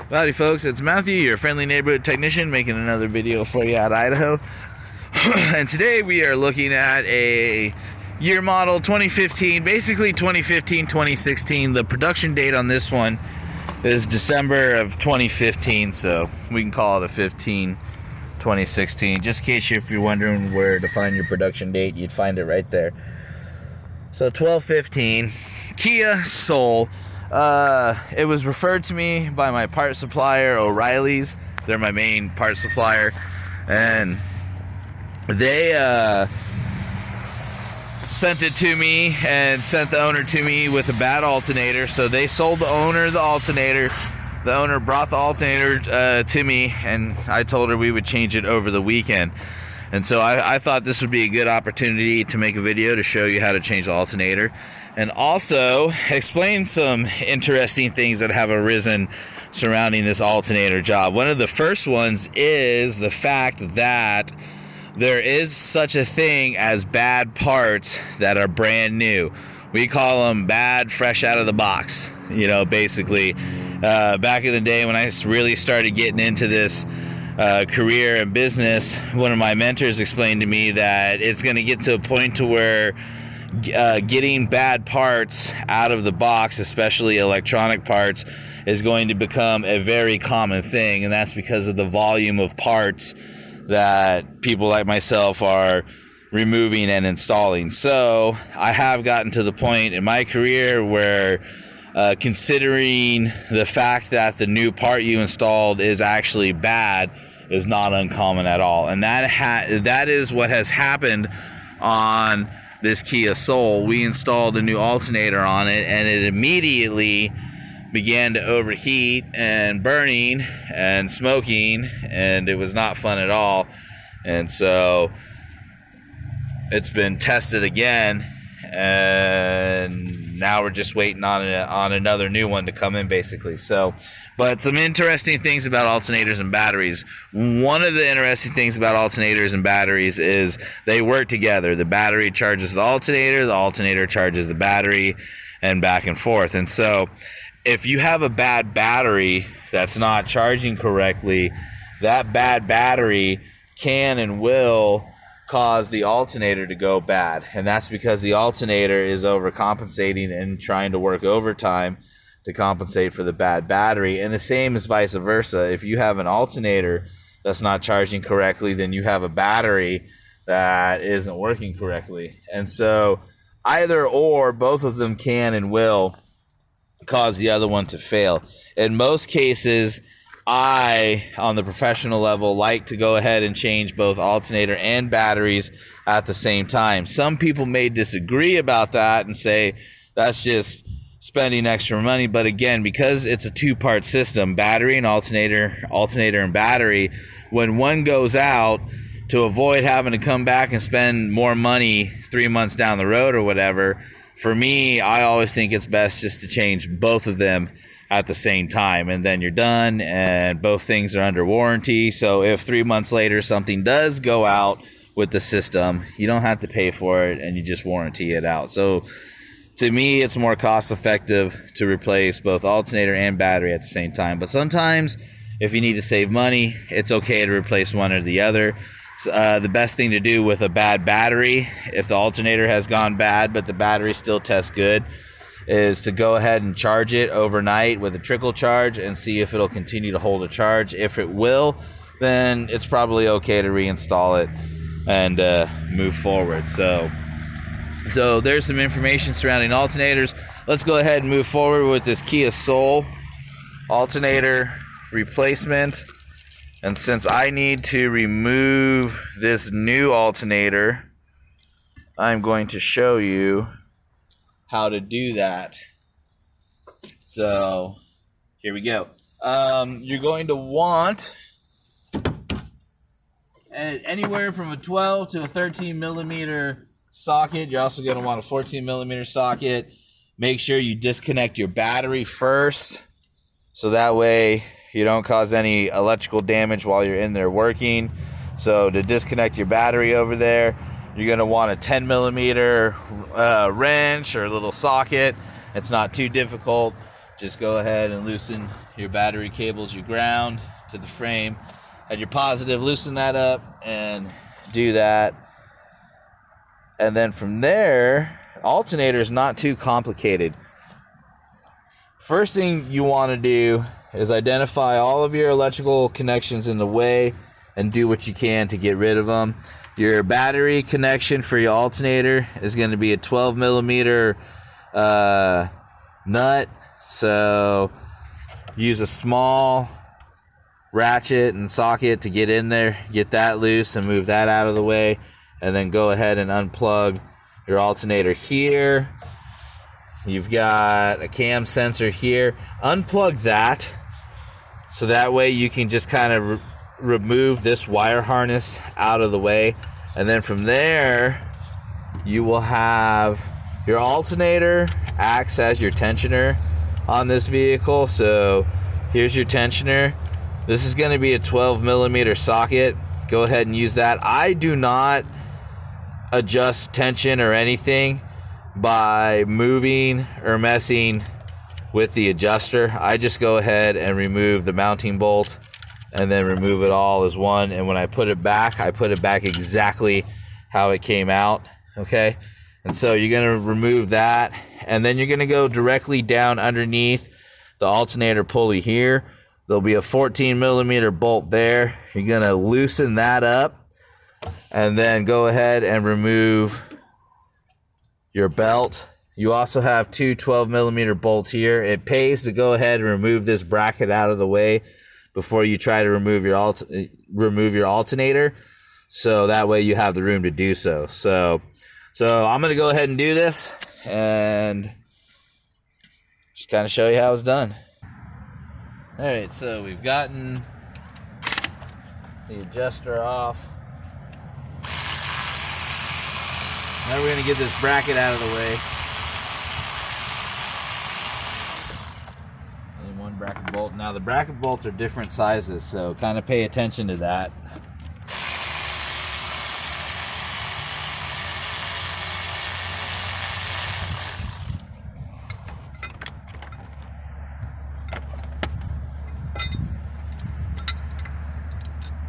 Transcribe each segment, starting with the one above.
Howdy folks, it's Matthew, your friendly neighborhood technician, making another video for you out of Idaho. And today we are looking at a year model 2015, basically 2015-2016. The production date on this one is December of 2015, so we can call it a 2016. Just in case if you're wondering where to find your production date, you'd find it right there. So 12/15, Kia Soul. It was referred to me by my part supplier, O'Reilly's. They're my main part supplier, and they sent it to me and sent the owner to me with a bad alternator. So they sold the owner the alternator. The owner brought the alternator to me, and I told her we would change it over the weekend. And so I thought this would be a good opportunity to make a video to show you how to change the alternator, and also explain some interesting things that have arisen surrounding this alternator job. One of the first ones is the fact that there is such a thing as bad parts that are brand new. We call them bad, fresh out of the box. You know, basically, back in the day when I really started getting into this career and business, one of my mentors explained to me that it's going to get to a point to where getting bad parts out of the box, especially electronic parts, is going to become a very common thing, and that's because of the volume of parts that people like myself are removing and installing. So I have gotten to the point in my career where considering the fact that the new part you installed is actually bad is not uncommon at all. And that is what has happened on this Kia Soul. We installed a new alternator on it, and it immediately began to overheat and burning and smoking, and it was not fun at all. And so it's been tested again, and now we're just waiting on another new one to come in, basically. So, but some interesting things about alternators and batteries. One of the interesting things about alternators and batteries is they work together. The battery charges the alternator charges the battery, and back and forth. And so if you have a bad battery that's not charging correctly, that bad battery can and will cause the alternator to go bad. And that's because the alternator is overcompensating and trying to work overtime to compensate for the bad battery. And the same is vice versa. If you have an alternator that's not charging correctly, then you have a battery that isn't working correctly. And so either or, both of them can and will cause the other one to fail. In most cases, I, on the professional level, like to go ahead and change both alternator and batteries at the same time. Some people may disagree about that and say that's just spending extra money. But again, because it's a two-part system, battery and alternator and battery, when one goes out, to avoid having to come back and spend more money 3 months down the road or whatever, for me, I always think it's best just to change both of them at the same time, and then you're done, and both things are under warranty. So if 3 months later something does go out with the system, you don't have to pay for it, and you just warranty it out. So to me, it's more cost effective to replace both alternator and battery at the same time. But sometimes if you need to save money, it's okay to replace one or the other. The best thing to do with a bad battery, if the alternator has gone bad but the battery still tests good, is to go ahead and charge it overnight with a trickle charge and see if it'll continue to hold a charge. If it will, then it's probably okay to reinstall it and move forward. So there's some information surrounding alternators. Let's go ahead and move forward with this Kia Soul alternator replacement. And since I need to remove this new alternator, I'm going to show you how to do that. So here we go. You're going to want anywhere from a 12 to a 13 millimeter socket. You're also going to want a 14 millimeter socket. Make sure you disconnect your battery first, so that way you don't cause any electrical damage while you're in there working. So to disconnect your battery over there, you're going to want a 10 millimeter wrench or a little socket. It's not too difficult. just go ahead and loosen your battery cables, your ground to the frame. At your positive, loosen that up and do that. And then from there, alternator is not too complicated. First thing you want to do is identify all of your electrical connections in the way and do what you can to get rid of them. Your battery connection for your alternator is going to be a 12 millimeter nut. So use a small ratchet and socket to get in there, get that loose and move that out of the way, and then go ahead and unplug your alternator here. You've got a cam sensor here. Unplug that so that way you can just kind of remove this wire harness out of the way. And then from there, you will have your alternator acts as your tensioner on this vehicle. So here's your tensioner. This is going to be a 12 millimeter socket. Go ahead and use that. I do not adjust tension or anything by moving or messing with the adjuster. I just go ahead and remove the mounting bolt and then remove it all as one. And when I put it back, I put it back exactly how it came out. Okay. And so you're going to remove that, and then you're going to go directly down underneath the alternator pulley here. There'll be a 14 millimeter bolt there. You're going to loosen that up and then go ahead and remove your belt. You also have two 12 millimeter bolts here. It pays to go ahead and remove this bracket out of the way before you try to remove your alternator, so that way you have the room to do so. So I'm going to go ahead and do this and just kind of show you how it's done. All right, so we've gotten the adjuster off. Now we're going to get this bracket out of the way. And one bracket bolt. Now the bracket bolts are different sizes, so kind of pay attention to that.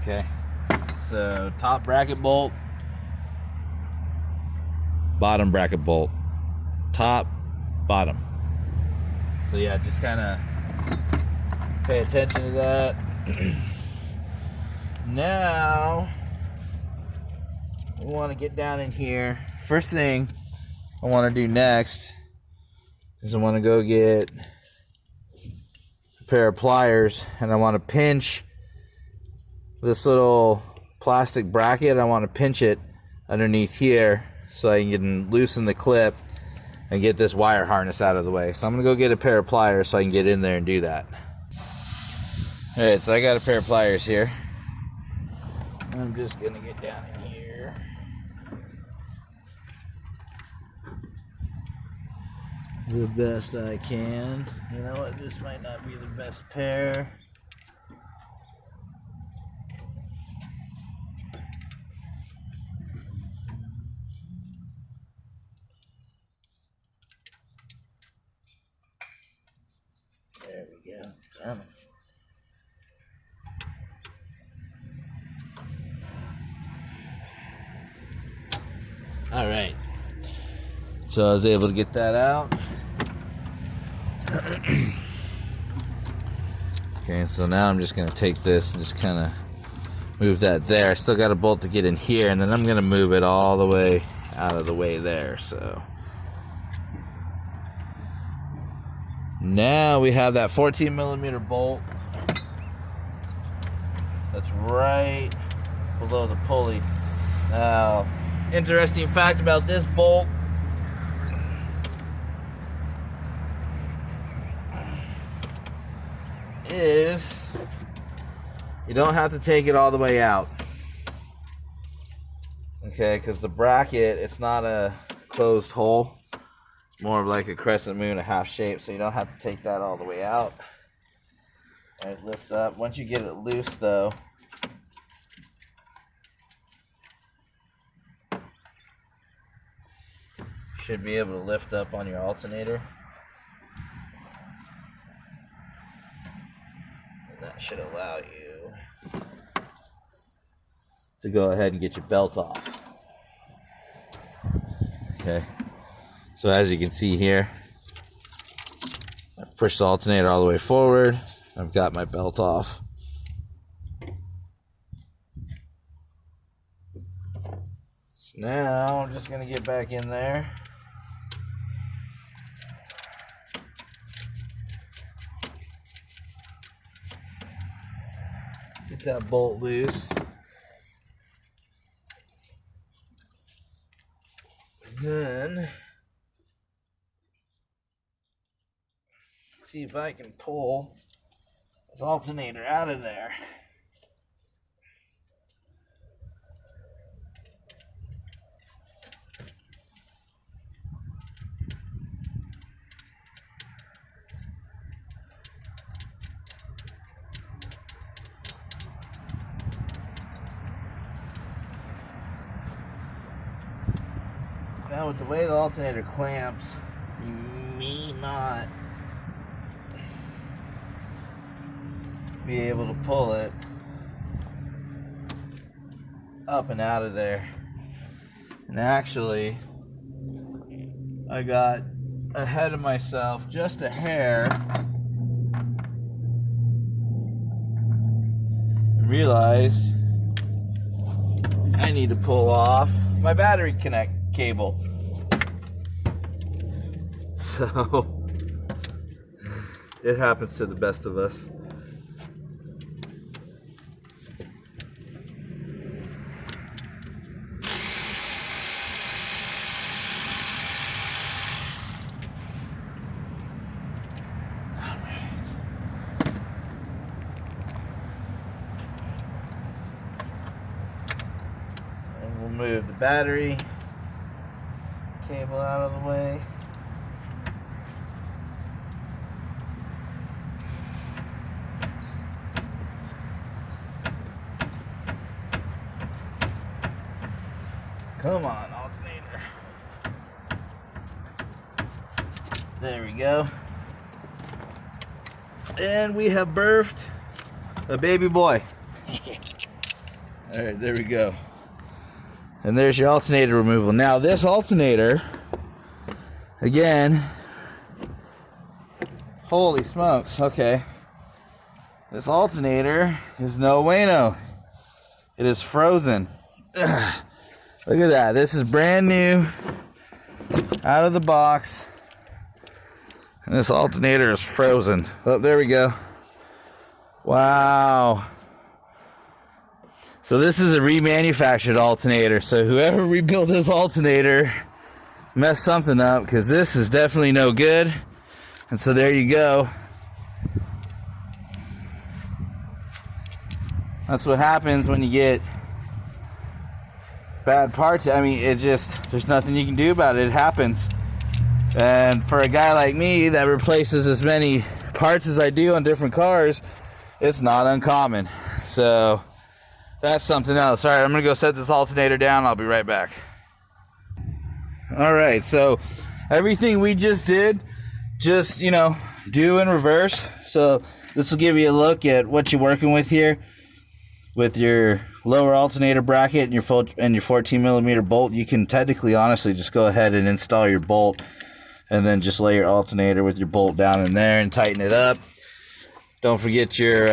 Okay, so top bracket bolt, bottom bracket bolt, top, bottom. So yeah, just kind of pay attention to that. Now, we want to get down in here. First thing I want to do next is I want to go get a pair of pliers, and I want to pinch this little plastic bracket. I want to pinch it underneath here so I can loosen the clip and get this wire harness out of the way. So I'm going to go get a pair of pliers so I can get in there and do that. Alright, so I got a pair of pliers here. I'm just going to get down in here. The best I can. You know what, this might not be the best pair. There we go. Damn it. All right. So I was able to get that out. Okay, so now I'm just going to take this and just kind of move that there. I still got a bolt to get in here, and then I'm going to move it all the way out of the way there. So now we have that 14 millimeter bolt that's right below the pulley. Now, interesting fact about this bolt is you don't have to take it all the way out. Okay, because the bracket, it's not a closed hole. It's more of like a crescent moon, a half shape, so you don't have to take that all the way out. All right, lift up. Once you get it loose, though, you should be able to lift up on your alternator. that should allow you to go ahead and get your belt off. Okay, so as you can see here, I've pushed the alternator all the way forward. I've got my belt off. So now I'm just going to get back in there. Get that bolt loose. And then see if I can pull this alternator out of there. Now with the way the alternator clamps, you may not be able to pull it up and out of there. And actually, I got ahead of myself just a hair and realized I need to pull off my battery connect cable. So it happens to the best of us. And we'll move the battery cable out of the way. Come on, alternator. There we go. And we have birthed a baby boy. All right, there we go. And there's your alternator removal. Now this alternator, again, holy smokes, okay. This alternator is no bueno. It is frozen. Ugh. Look at that. This is brand new, out of the box. And this alternator is frozen. Oh, there we go. Wow. So this is a remanufactured alternator. So whoever rebuilt this alternator messed something up, because this is definitely no good. And so there you go. That's what happens when you get bad parts. I mean, it just, there's nothing you can do about it. It happens. And for a guy like me that replaces as many parts as I do on different cars, it's not uncommon. So that's something else. All right, I'm gonna go set this alternator down. I'll be right back. All right, so everything we just did, just, you know, do in reverse. So this will give you a look at what you're working with here with your lower alternator bracket and your 14 millimeter bolt. You can technically, honestly, just go ahead and install your bolt and then just lay your alternator with your bolt down in there and tighten it up. Don't forget your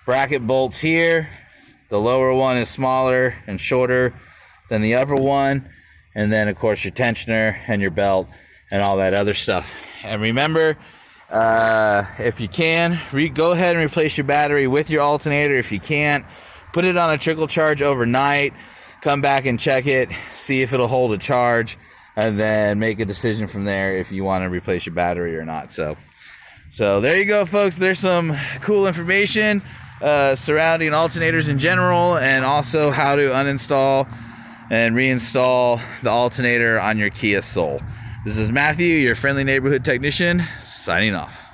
bracket bolts here. The lower one is smaller and shorter than the upper one. And then, of course, your tensioner and your belt and all that other stuff. And remember, if you can, go ahead and replace your battery with your alternator. If you can't, put it on a trickle charge overnight. Come back and check it, see if it'll hold a charge, and then make a decision from there if you want to replace your battery or not. So there you go, folks. There's some cool information surrounding alternators in general, and also how to uninstall and reinstall the alternator on your Kia Soul. This is Matthew, your friendly neighborhood technician, signing off.